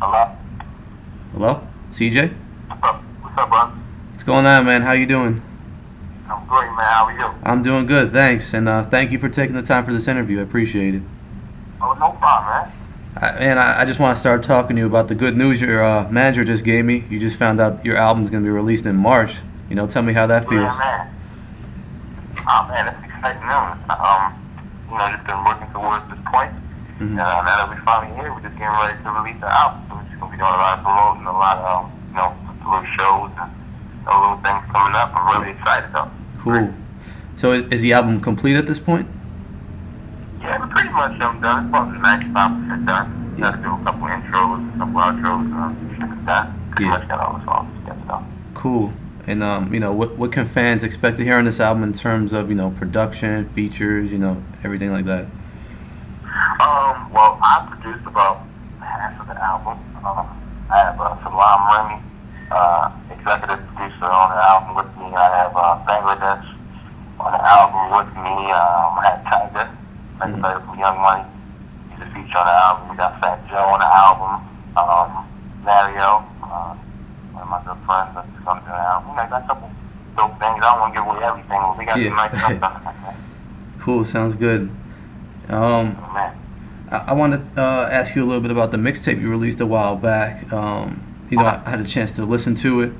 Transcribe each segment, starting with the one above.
Hello? Hello? CJ? What's up? What's up, bro? What's going on, man? How you doing? I'm great, man. How are you? I'm doing good, thanks. And thank you for taking the time for this interview. I appreciate it. Oh, no problem, man. I just want to start talking to you about the good news your manager just gave me. You just found out your album's going to be released in March. Tell me how that feels. Yeah, man. Oh, man, that's exciting news. Just been working towards this point. Hmm. Now that we're finally here, we're just getting ready to release the album. So we're just going to be doing a lot of promoting, a lot of, little shows and little things coming up. I'm really excited, though. Cool. So is the album complete at this point? Yeah, we're pretty much done. It's probably 95% done. Yeah. Got to do a couple intros, a couple outros, shit like that. Pretty Yeah. much got all the songs together, though. Cool. And what can fans expect to hear on this album in terms of production, features, everything like that? Well, I produced about half of the album. I have Salaam, executive producer on the album with me. I have Bangladesh on the album with me. I had Tiger, legendary from Young Money. He's a feature on the album. We got Fat Joe on the album. Mario, one of my good friends, that's going to do the album. I got a couple dope things. I don't want to give away everything, but we got some nice stuff. Cool. Sounds good. Man. I want to ask you a little bit about the mixtape you released a while back. I had a chance to listen to it.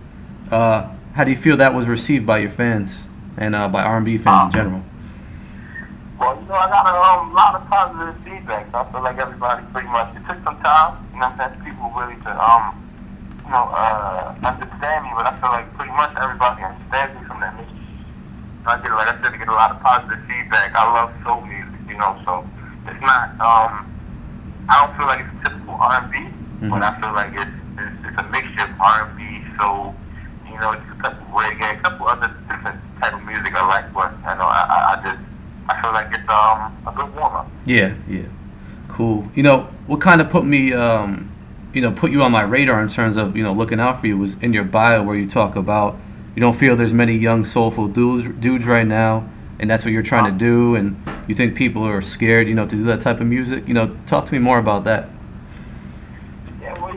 How do you feel that was received by your fans and by R&B fans in general? Well, I got a lot of positive feedback. So I feel like everybody pretty much, it took some time, people really to, understand me, but I feel like pretty much everybody understands me from that music. So like I said, I get a lot of positive feedback. I love soul music, so it's not, I don't feel like it's a typical R&B, but I feel like it's a mixture of R&B, soul, it's a couple of reggae, a couple other different type of music I like, but I feel like it's a good warm-up. Yeah. Cool. What kind of put me, put you on my radar in terms of, looking out for you was in your bio where you talk about you don't feel there's many young soulful dudes right now, and that's what you're trying to do, and you think people are scared, to do that type of music. Talk to me more about that. Yeah, well,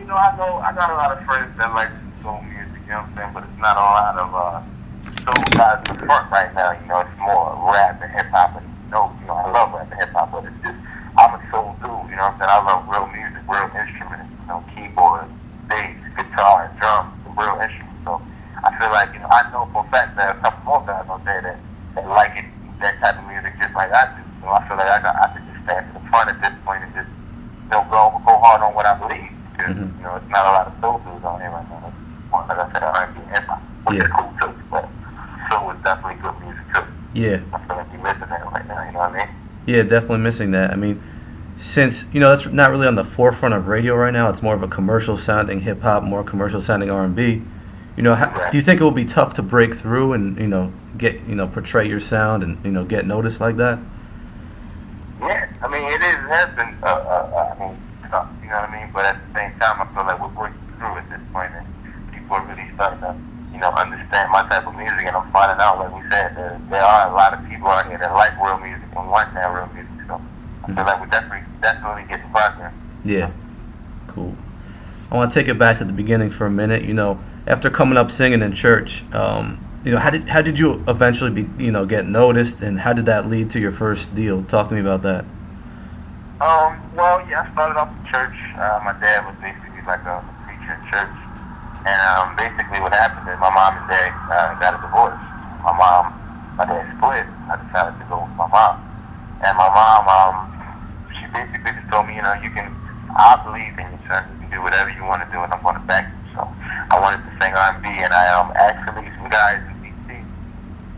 I got a lot of friends that like soul music, but it's not a lot of soul guys in the front right now, it's more rap and hip-hop, and I love rap and hip-hop, but it's just, I'm a soul dude, I love real music, real instruments, keyboard, bass, guitar, drums, real instruments, so I feel like, I know for a fact that a couple more guys out there that like it, that type of music just like I do, so I feel like I could just stand to the front at this point and just, go hard on what I believe, because, it's not a lot of soul dudes on here right now, it's more, like I said, R&B and hip-hop, which is cool too, but soul is definitely good music too. Yeah. I feel like you're missing that right now, you know what I mean? Yeah, definitely missing that. I mean, since that's not really on the forefront of radio right now, it's more of a commercial sounding hip hop, more commercial sounding R&B. Do you think it will be tough to break through and get portray your sound and get noticed like that? Yeah, I mean it has been tough, you know what I mean? But at the same time, I feel like we're breaking through at this point, and people are really starting to understand my type of music, and I'm finding out, like we said, there are a lot of people out here that like real music and want that real music. So I feel like we're definitely getting progress. Yeah, cool. I want to take it back to the beginning for a minute. After coming up singing in church, how did you eventually get noticed, and how did that lead to your first deal? Talk to me about that. Well, yeah, I started off in church. My dad was basically like a preacher in church. And basically what happened is my mom and dad got a divorce. My dad split. I decided to go with my mom. And my mom, she basically just told me, I believe in you, son. You can do whatever you want to do, and I'm going to back you. So I wanted to sing R&B, and I actually, some guys in D.C.,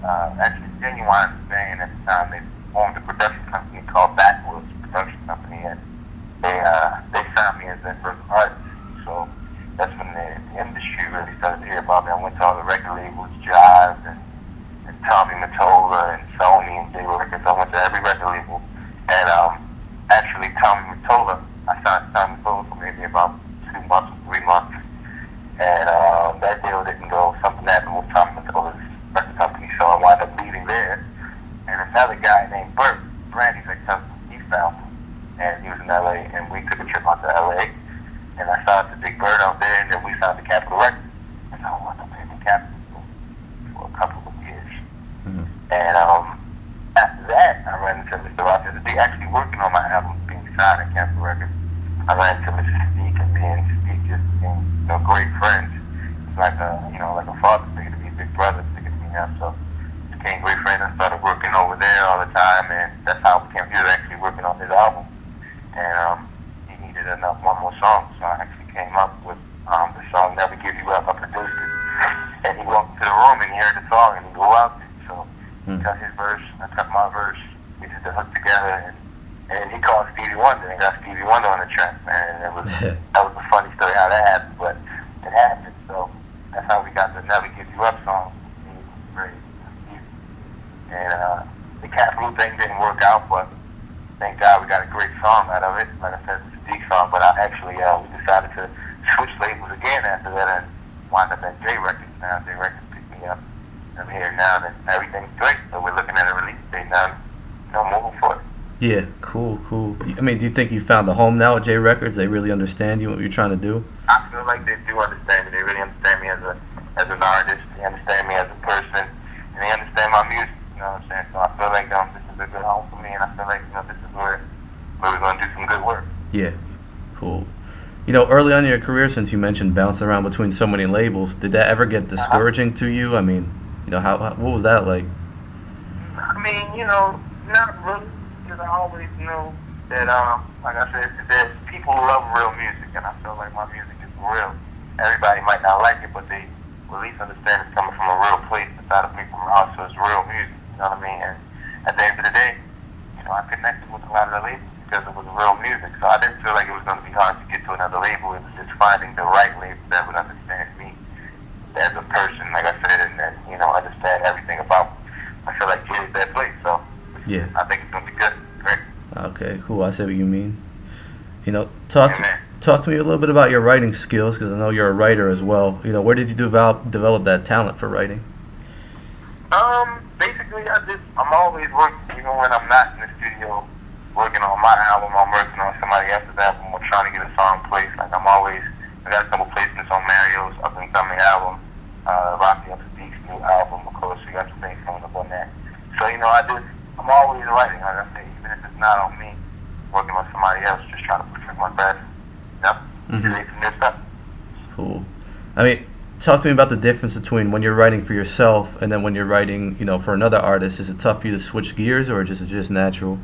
actually Genuine saying at the time, they formed a production company called Backwoods Production Company, and they signed me as their first artist. So that's when the industry really started to hear about me. I went to all the record labels, Jive and Tommy Mottola and Sony and J Records. I went to every record label. And actually Tommy Mottola, I signed Tommy Mottola for maybe about 2 months or 3 months. And that deal didn't go. Something happened with Tommy Mottola's record company, so I wound up leaving there. And another guy named Bert, Brandy's ex-husband, he found me. And he was in LA, and we took a trip out to LA. and I saw the Big Bird out there, and then we signed the Capitol Records. And so I wanted to play the Capitol for a couple of years. Mm-hmm. And after that, I ran into Mr. Raphael. They actually working on my album being signed at Capitol Records. I ran into Mr. Saadiq, and me and Stevie just became, great friends. It's like like a father figure to me, big brother figure to me now. So became great friends and started working over there all the time, and that's how we came. He was actually working on his album, and he needed one more song, so I actually came up with the song "Never Give You Up." I produced it, and he walked into the room and he heard the song and he blew out it. So he cut his verse, I cut my verse, we did the hook together, and he called Stevie Wonder and got Stevie Wonder on the track, man. And that was a funny story how that happened, but it happened. So that's how we got the "Never Give You Up" song. And the Capital thing didn't work out, but thank God we got a great song out of it. Like I said, it's a deep song, but we decided to switch labels again after that and wind up at J Records now. J Records picked me up. I'm here now, and everything's great. So we're looking at a release date now, moving forward. Yeah, cool. I mean, do you think you found a home now at J Records? They really understand you, what you're trying to do? I feel like they do understand me. They really understand me as an artist. They understand me as a person, and they understand my music. You know what I'm saying? So I feel like this is a good home for me, and I feel like this is where we're going to do some good work. Yeah, cool. Early on in your career, since you mentioned bouncing around between so many labels, did that ever get discouraging to you? I mean, what was that like? I mean, not really, because I always knew that, like I said, there's people who love real music, and I feel like my music is real. Everybody might not like it, but they will at least understand it's coming from a real place inside of me from house, so it's real music, you know what I mean? And at the end of the day, I connected with a lot of the labels because it was real music, so I didn't feel like it was going to be hard to get to another label. It was just finding the right label that would understand me as a person, like I said, and then, understand everything about me. I feel like Jay's that place, so yeah, I think it's going to be good. Great. Okay, cool. I see what you mean. Talk to me a little bit about your writing skills, because I know you're a writer as well. Where did you develop that talent for writing? Basically, I'm always working, even when I'm not in the studio working on my album, I'm working on somebody else's album or trying to get a song placed. Like I got a couple placements on Mario's up and coming album, Raphael Saadiq's new album, of course. We got some things coming up on that. So, I'm always writing, like I say, even if it's not on me, working on somebody else, just trying to perfect my craft. Create some new stuff. Cool. I mean, talk to me about the difference between when you're writing for yourself and then when you're writing, for another artist. Is it tough for you to switch gears, or is it just natural?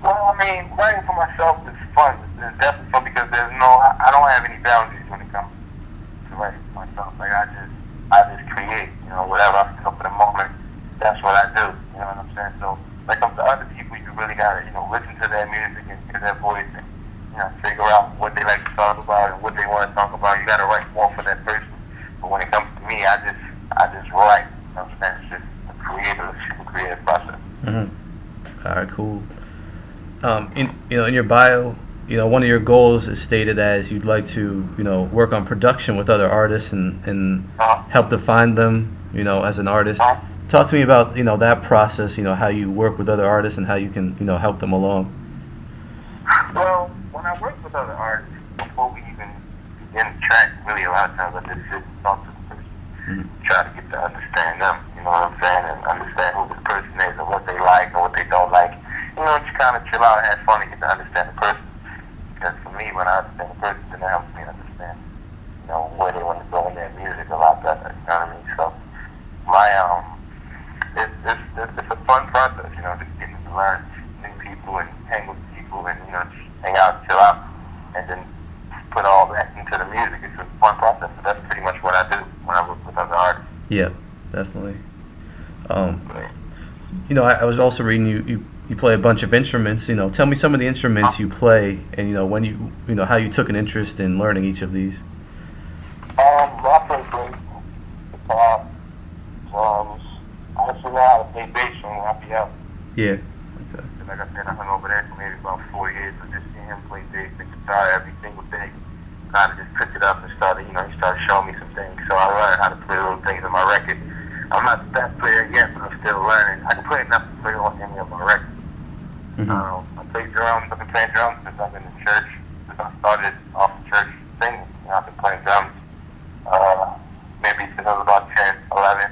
Well, I mean, writing for myself is fun. It's definitely fun because I don't have any boundaries when it comes to writing for myself. Like I just create, whatever I feel for the moment. That's what I do. You know what I'm saying? So, when it comes to other people, you really gotta, listen to their music and hear their voice and, figure out what they like to talk about and what they want to talk about. You gotta write more for that person. But when it comes to me, I just write. You know what I'm saying? It's just a super creative process. Mm-hmm. All right, cool. In your bio, one of your goals is stated as you'd like to, work on production with other artists and help define them, as an artist. Talk to me about, that process, how you work with other artists and how you can, help them along. Well, when I work with other artists, before we even begin the track, really a lot of times I just sit and talk to the person, try to get to understand them, you know what I'm saying, and understand who this person is and what they like and what they don't like. Just kind of chill out and have fun and get to understand the person. Because for me, when I understand the person, then it helps me understand, where they want to go in their music a lot better. You know what I mean? So, it's a fun process. Just getting to learn new people and hang with people and just hang out, chill out, and then put all that into the music. It's a fun process. So that's pretty much what I do when I work with other artists. Yeah, definitely. I was also reading you play a bunch of instruments. Tell me some of the instruments you play, and when how you took an interest in learning each of these. I play bass, guitar, drums. I actually know how to play bass from Raphael. Yeah. Okay. Like I said, I hung over there for maybe about 4 years, so just seeing him play bass and guitar every single day, kind of just picked it up and started, he started showing me some things. So I learned how to play little things on my record. I'm not the best player yet, but I'm still learning. I can play enough to play on any of my records. I play drums. I've been playing drums since I've been in church, since I started off in church singing. I've been playing drums maybe since I was about 10, 11.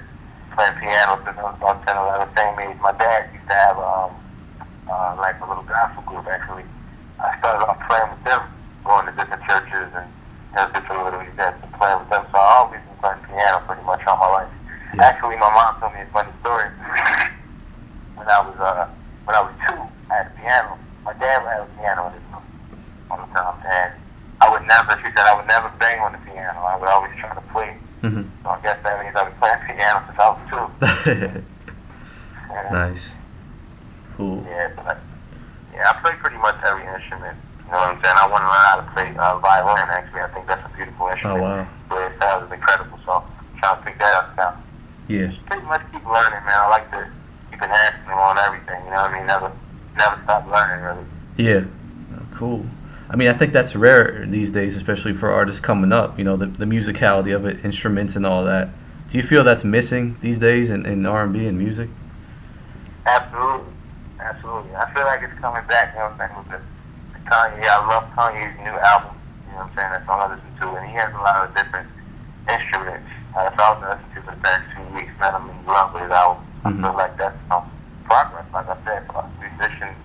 Playing piano since I was about 10, 11. Same age. My dad used to have like a little gospel group, actually. I started off playing with them, going to different churches and different little events and playing with them. So I've always been playing piano pretty much all my life. Yeah. Actually, my mom told me a funny story. When I was 2, I had a piano. My dad would have a piano in his room all the time, and she said I would never bang on the piano. I would always try to play. Mm-hmm. So I guess that means I've been playing piano since I was 2. Nice. Cool. Yeah, but I play pretty much every instrument. You know what I'm saying? I want to learn how to play violin, actually. I think that's a beautiful instrument. Oh, wow. But it sounds incredible, so I'm trying to pick that up now. Yeah. Just pretty much keep learning, man. I like to keep enhancing on everything, you know what I mean? Never stop learning, really. Yeah. Oh, cool. I mean, I think that's rare these days, especially for artists coming up, you know, the musicality of it, instruments and all that. Do you feel that's missing these days in R&B and music? Absolutely. Absolutely. I feel like it's coming back, you know what I'm saying, with the Kanye. I love Kanye's new album, you know what I'm saying, that's all I listen to, and he has a lot of different instruments. So I was listening to for the past 2 weeks, man. I'm in love with his album. Mm-hmm. I feel like that's progress, like I said, for us musicians,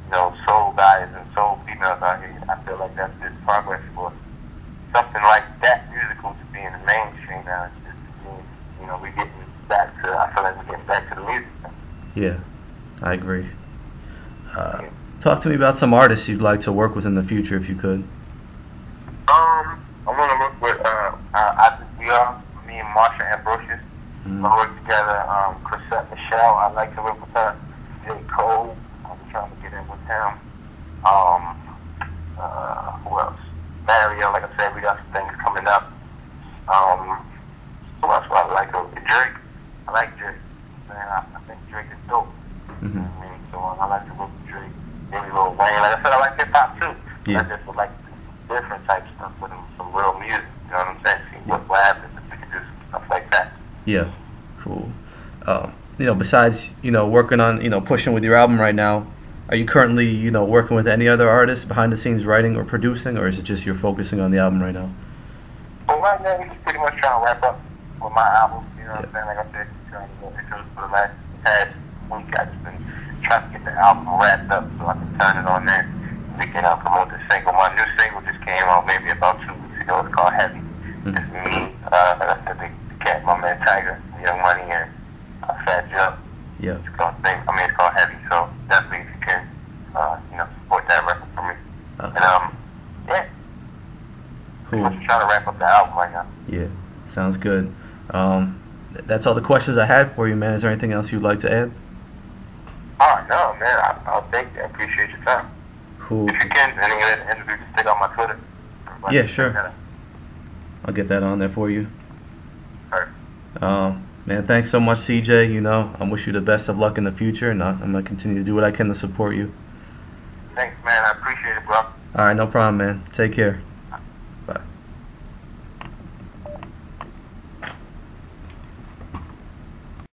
you know, soul guys and soul females out here. I feel like that's just progress for something like that musical to be in the mainstream now. It's just, you know, we're getting back to, I feel like we're getting back to the music now. Yeah, I agree. Talk to me about some artists you'd like to work with in the future, if you could. I want to work with, me and Marsha Ambrosius. Mm-hmm. We work together. Chrisette Michelle, I like to work with her. J. Cole, I'm trying to get in with him. Who else? Mario, like I said, we got some things coming up. Who else do I like? Drake. I like Drake. Man, I think Drake is dope. Mm-hmm. I mean, so I like to work with Drake. Maybe Lil Wayne. Like I said, I like hip hop too. Yeah. I just would like different type stuff with some real music. You know what I'm saying? See what happens if we can do stuff like that. Yeah. Cool. You know, besides, you know, working on, you know, pushing with your album right now, are you currently, you know, working with any other artists behind the scenes writing or producing, or is it just you're focusing on the album right now? Well, right now, we're just pretty much trying to wrap up with my album. You know what I'm saying? Like I said, trying to go into it for the past week. I've just been trying to get the album wrapped up so I can turn it on there. We can promote the single. My new single just came out maybe about 2 weeks ago. It's called Heavy. Mm-hmm. It's me, like I said, the cat, my man Tiger, Young Money, and Fat Joe. Yeah. It's called Heavy. So definitely, if you can, you know, support that record for me. Okay. And yeah. Cool. I'm just trying to wrap up the album right now. Yeah. Sounds good. That's all the questions I had for you, man. Is there anything else you'd like to add? Oh, no, man. I'll thank you. I appreciate your time. Cool. If you can, any interview, just stick on my Twitter. Yeah, sure. I'll get that on there for you. Perfect. Man, thanks so much, CJ. You know, I wish you the best of luck in the future, and I'm going to continue to do what I can to support you. Thanks, man. I appreciate it, bro. All right, no problem, man. Take care.